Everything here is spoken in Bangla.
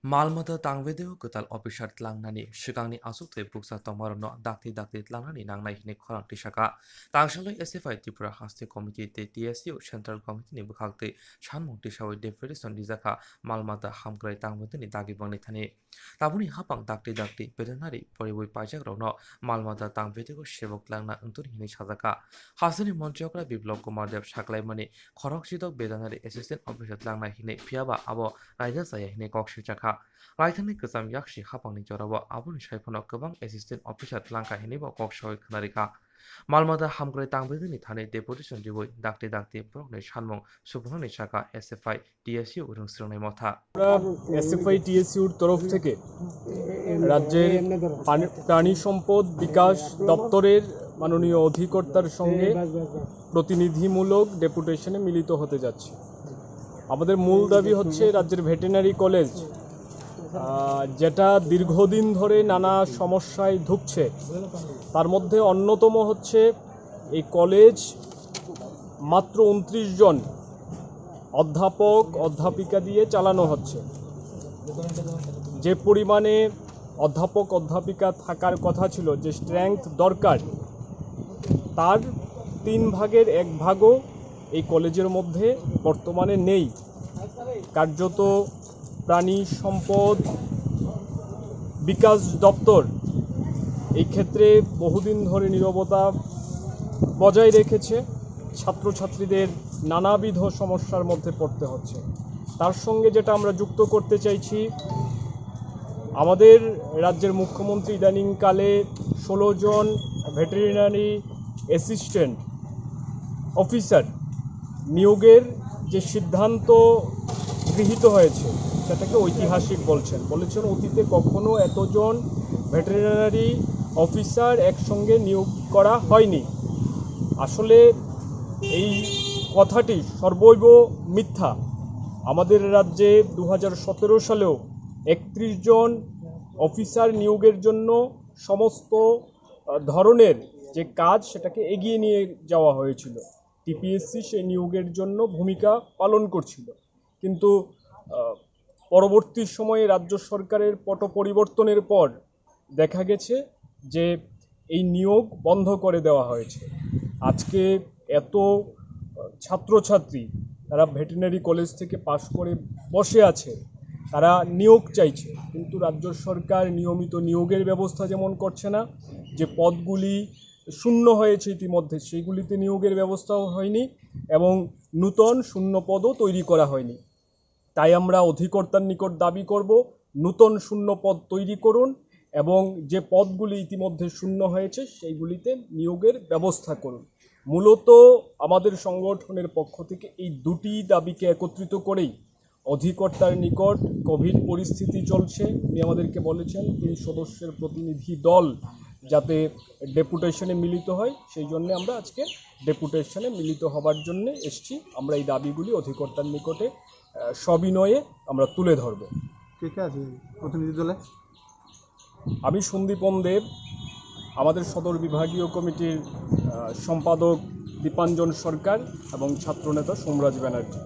Malmada tangvedeo ketal official tlangnani shikangni asukte buksa tomarono dakti tlangnani nangnai hine khorang tisaka tangshalo SFI Tripura Haste Committee te TSU Central Committee ni bukhakte shanmung tishawi definition dijaka Malmada hamkrai tangvedeni dagi bangni thani tabuni hapang dakti bedanari poriboi pajak rono Malmada tangvedego shebok tlangna untun hine sajaka hasini monchokra biplop kumar dev shaklaimani khorok sidok bedanari assistant officer tlangna hine phiaba abo raija saya hine kokshijaka Raithani Kazam Yakshi Hapangni Jorava Abun Shaipono Kabang Assistant Officer Lanka Hiniba Kokshoy Knarika Malmada Hamgre Tangbedini Thane Deputation Jiboy Dakti Progni Shanmong Subhani Shaka SFI TSU Urungsrone Motha SFI TSUর তরফ থেকে রাজ্যের প্রাণী সম্পদ বিকাশ দপ্তরের মাননীয় অধিকর্তার সঙ্গে প্রতিনিধিমূলক ডেপুটেশনে মিলিত হতে যাচ্ছে। আমাদের মূল দাবি হচ্ছে রাজ্যের ভেটেরিনারি কলেজ যেটা দীর্ঘদিন ধরে নানা সমস্যায় ভুগছে, তার মধ্যে অন্যতম হচ্ছে এই কলেজ মাত্র 29 জন অধ্যাপিকা দিয়ে চালানো হচ্ছে। যে পরিমাণে অধ্যাপিকা থাকার কথা ছিল, যে স্ট্রেংথ দরকার, তার 3 ভাগের 1 ভাগও এই কলেজের মধ্যে বর্তমানে নেই। কার্যত প্রাণী সম্পদ বিকাশ দপ্তর এই ক্ষেত্রে বহুদিন ধরে নীরবতা বজায় রেখেছে। ছাত্রছাত্রীদের নানাবিধ সমস্যার মধ্যে পড়তে হচ্ছে। তার সঙ্গে যেটা আমরা যুক্ত করতে চাইছি, আমাদের রাজ্যের মুখ্যমন্ত্রী ইদানিংকালে 16 জন ভেটেরিনারি অ্যাসিস্ট্যান্ট অফিসার নিয়োগের যে সিদ্ধান্ত গৃহীত হয়েছে সেটাকে ঐতিহাসিক বলেছেন। অতীতে কখনো এতজন ভেটেরিনারি অফিসার একসঙ্গে নিয়োগ করা হয়নি। আসলে এই কথাটি সর্বৈব মিথ্যা। আমাদের রাজ্যে 2017 সালেও 31 জন অফিসার নিয়োগের জন্য সমস্ত ধরনের যে কাজ সেটাকে এগিয়ে নিয়ে যাওয়া হয়েছিল। টিপিএসসি সেই নিয়োগের জন্য ভূমিকা পালন করছিল, কিন্তু পরবর্তী সময়ে রাজ্য সরকারের পট পরিবর্তনের পর দেখা গেছে যে এই নিয়োগ বন্ধ করে দেওয়া হয়েছে। আজকে এত ছাত্রছাত্রী তারা ভেটেরিনারি কলেজ থেকে পাশ করে বসে আছে, তারা নিয়োগ চাইছে, কিন্তু রাজ্য সরকার নিয়মিত নিয়োগের ব্যবস্থা যেমন করছে না, যে পদগুলি শূন্য হয়েছে ইতিমধ্যে সেইগুলিতে নিয়োগের ব্যবস্থাও হয়নি এবং নূতন শূন্য পদও তৈরি করা হয়নি। তাই আমরা অধিকর্তার নিকট দাবি করব, নূতন শূন্য পদ তৈরি করুন এবং যে পদগুলি ইতিমধ্যে শূন্য হয়েছে সেইগুলিতে নিয়োগের ব্যবস্থা করুন। মূলত আমাদের সংগঠনের পক্ষ থেকে এই দুটি দাবিকে একত্রিত করেই অধিকর্তার নিকট, কোভিড পরিস্থিতি চলছে, উনি আমাদেরকে বলেছেন 3 সদস্যের প্রতিনিধি দল যাতে ডেপুটেশনে মিলিত হয়, সেই জন্য আমরা আজকে ডেপুটেশনে মিলিত হবার জন্য এসেছি। আমরা এই দাবিগুলি অধিকর্তার নিকটে সবিনয়ে আমরা তুলে ধরব। ঠিক আছে, প্রতিনিধি দলে আমি সন্দীপন দেব, আমাদের সদর বিভাগীয় কমিটির সম্পাদক দীপাঞ্জন সরকার এবং ছাত্রনেতা সোমরাজ ব্যানার্জি।